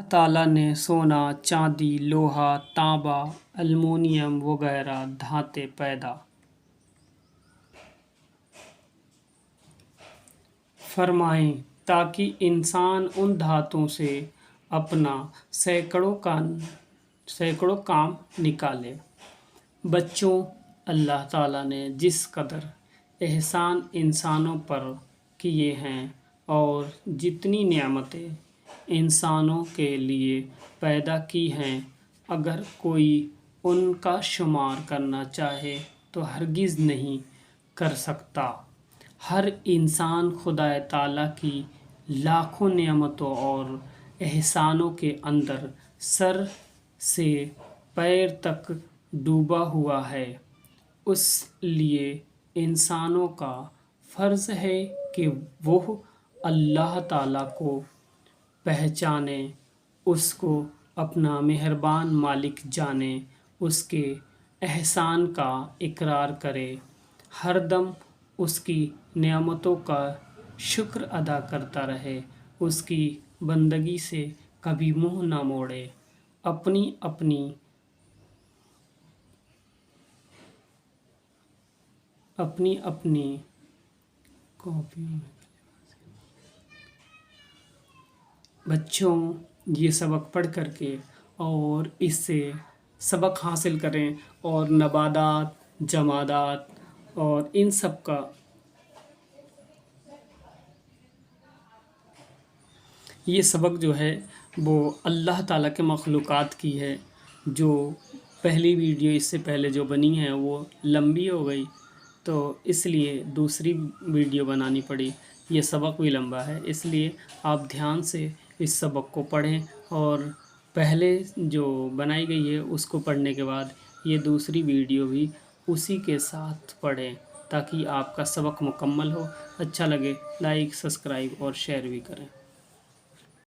تعالیٰ نے سونا، چاندی، لوہا، تانبا، المونیم وغیرہ دھاتیں پیدا فرمائیں تاکہ انسان ان دھاتوں سے اپنا سینکڑوں کام نکالے۔ بچوں، اللہ تعالیٰ نے جس قدر احسان انسانوں پر کیے ہیں اور جتنی نعمتیں انسانوں کے لیے پیدا کی ہیں، اگر کوئی ان کا شمار کرنا چاہے تو ہرگز نہیں کر سکتا۔ ہر انسان خدا تعالیٰ کی لاکھوں نعمتوں اور احسانوں کے اندر سر سے پیر تک ڈوبا ہوا ہے۔ اس لیے انسانوں کا فرض ہے کہ وہ اللہ تعالیٰ کو پہچانے، اس کو اپنا مہربان مالک جانے، اس کے احسان کا اقرار کرے، ہر دم اس کی نعمتوں کا شکر ادا کرتا رہے، اس کی بندگی سے کبھی منہ نہ موڑے، اپنی بچوں یہ سبق پڑھ کر کے اور اس سے سبق حاصل کریں اور نباتات، جمادات اور ان سب کا یہ سبق جو ہے وہ اللہ تعالیٰ کے مخلوقات کی ہے۔ جو پہلی ویڈیو اس سے پہلے جو بنی ہے وہ لمبی ہو گئی، تو اس لیے دوسری ویڈیو بنانی پڑی۔ یہ سبق بھی لمبا ہے، اس لیے آپ دھیان سے اس سبق کو پڑھیں اور پہلے جو بنائی گئی ہے اس کو پڑھنے کے بعد یہ دوسری ویڈیو بھی اسی کے ساتھ پڑھیں تاکہ آپ کا سبق مکمل ہو۔ اچھا لگے لائک، سبسکرائب اور شیئر بھی کریں۔